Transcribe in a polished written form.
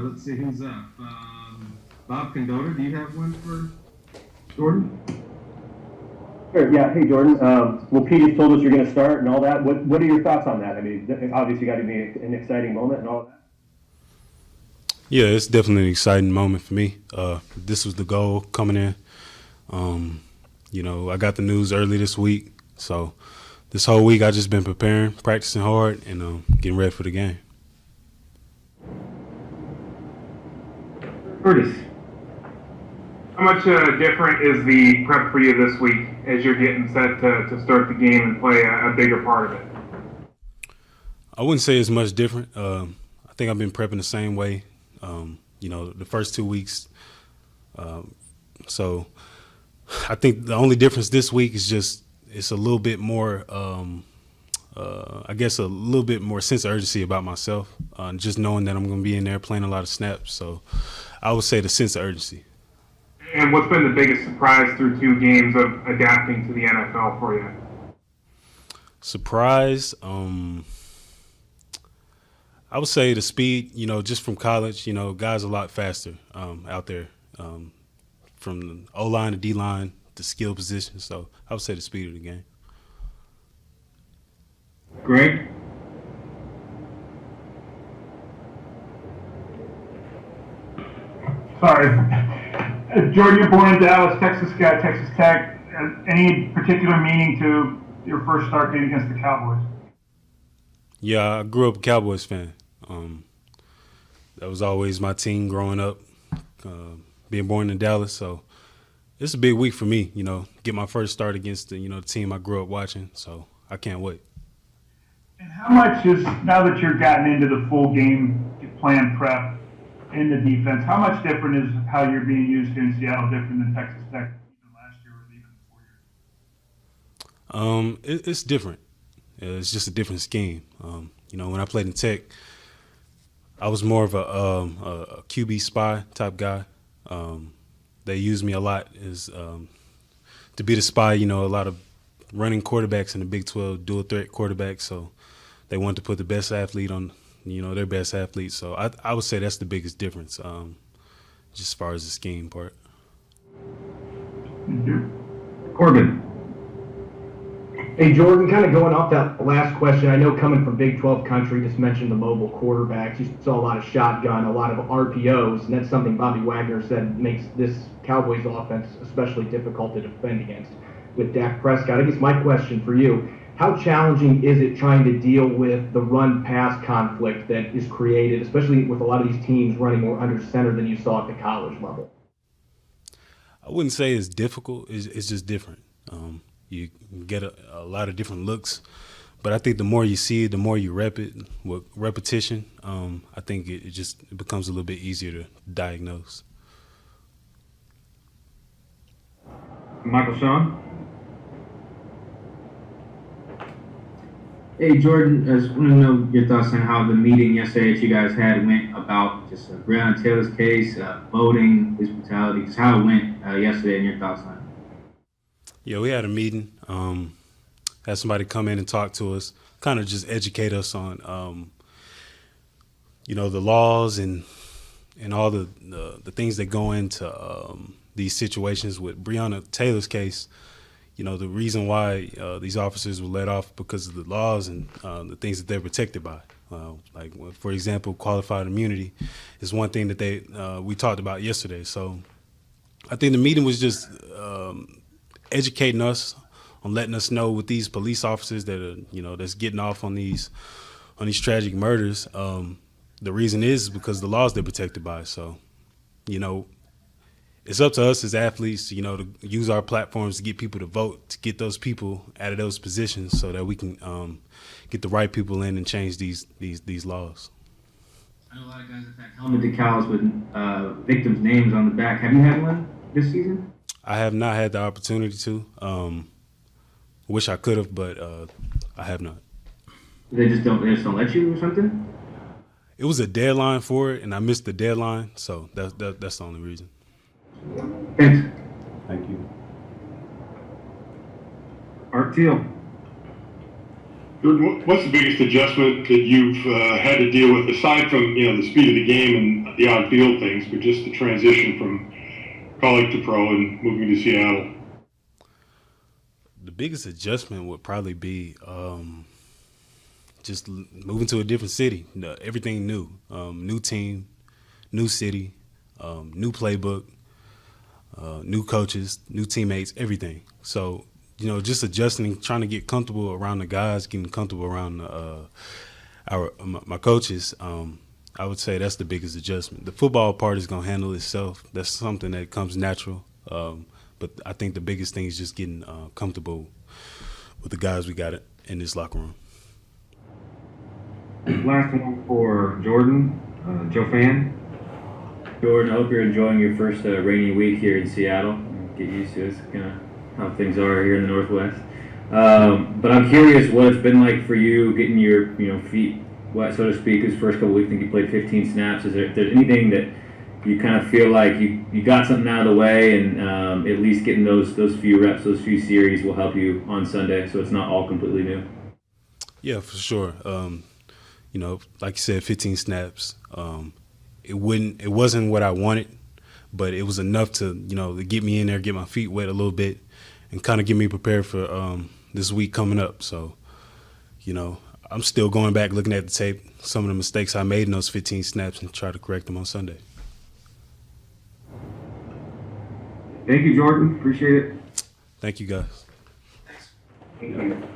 Let's see who's up. Bob Condota, do you have one for Jordyn? Sure. Yeah. Hey, Jordyn. Well, Pete has told us you're going to start and all that. What are your thoughts on that? I mean, obviously, got to be an exciting moment and all that. Yeah, it's definitely an exciting moment for me. This was the goal coming in. I got the news early this week, so this whole week I just been preparing, practicing hard, and getting ready for the game. Curtis. How much different is the prep for you this week as you're getting set to start the game and play a bigger part of it? I wouldn't say it's much different. I think I've been prepping the same way. The first 2 weeks. So I think the only difference this week is just it's a little bit more, I guess, a little bit more sense of urgency about myself. Just knowing that I'm going to be in there playing a lot of snaps. So I would say the sense of urgency. And what's been the biggest surprise through 2 games of adapting to the NFL for you? Surprise, I would say the speed, just from college, guys are a lot faster out there from the O-line to D-line to skill position. So I would say the speed of the game. Greg? Sorry. Jordyn, you're born in Dallas, Texas guy, Texas Tech. Any particular meaning to your first start game against the Cowboys? Yeah, I grew up a Cowboys fan. That was always my team growing up, being born in Dallas. So it's a big week for me, get my first start against the team I grew up watching. So I can't wait. And how much is, now that you're gotten into the full game plan prep in the defense, how much different is how you're being used here in Seattle different than Texas Tech even last year or even before years? It's different. It's just a different scheme. When I played in Tech, I was more of a QB spy type guy. They used me a lot as to be the spy. A lot of running quarterbacks in the Big 12, dual threat quarterbacks. So they wanted to put the best athlete on, their best athlete. So I would say that's the biggest difference, just as far as the scheme part. Corbin. Hey, Jordyn, kind of going off that last question, I know coming from Big 12 country, just mentioned the mobile quarterbacks. You saw a lot of shotgun, a lot of RPOs, and that's something Bobby Wagner said makes this Cowboys offense especially difficult to defend against with Dak Prescott. I guess my question for you, how challenging is it trying to deal with the run-pass conflict that is created, especially with a lot of these teams running more under center than you saw at the college level? I wouldn't say it's difficult. It's just different. You get a lot of different looks, but I think the more you see it, the more you rep it with repetition. I think it becomes a little bit easier to diagnose. Michael Sean? Hey, Jordyn, I just want to know your thoughts on how the meeting yesterday that you guys had went about just Breonna Taylor's case, voting, police brutality, just how it went yesterday and your thoughts on it. Yeah, we had a meeting. Had somebody come in and talk to us, kind of just educate us on, the laws and all the things that go into these situations with Breonna Taylor's case. The reason why these officers were let off because of the laws and the things that they're protected by. For example, qualified immunity is one thing that we talked about yesterday. So I think the meeting was just educating us on letting us know with these police officers that are, that's getting off on these tragic murders. The reason is because the laws they're protected by. So, it's up to us as athletes, to use our platforms to get people to vote, to get those people out of those positions so that we can get the right people in and change these laws. I know a lot of guys have had helmet decals with victims' names on the back. Have you had one this season? I have not had the opportunity to. Wish I could have, but I have not. They just don't let you or something? It was a deadline for it, and I missed the deadline, so that's the only reason. Thanks. Thank you. Art Teal. Jordyn, what's the biggest adjustment that you've had to deal with, aside from the speed of the game and the on-field things, but just the transition from college to pro and moving to Seattle? The biggest adjustment would probably be just moving to a different city. Everything new, new team, new city, new playbook, new coaches, new teammates, everything. So, just adjusting, trying to get comfortable around the guys, getting comfortable around my coaches. I would say that's the biggest adjustment. The football part is gonna handle itself. That's something that comes natural. But I think the biggest thing is just getting comfortable with the guys we got in this locker room. Last one for Jordyn, Joe Fan. Jordyn, I hope you're enjoying your first rainy week here in Seattle. Get used to it. It's kind of how things are here in the Northwest. But I'm curious what it's been like for you getting your feet wet, so to speak, this first couple weeks. I think you played 15 snaps. Is there anything that you kind of feel like you got something out of the way, and at least getting those few reps, those few series will help you on Sunday, so it's not all completely new? Yeah, for sure. Like you said, 15 snaps. It wasn't what I wanted, but it was enough to get me in there, get my feet wet a little bit, and kind of get me prepared for this week coming up. So, I'm still going back, looking at the tape, some of the mistakes I made in those 15 snaps, and try to correct them on Sunday. Thank you, Jordyn. Appreciate it. Thank you, guys. Thank you.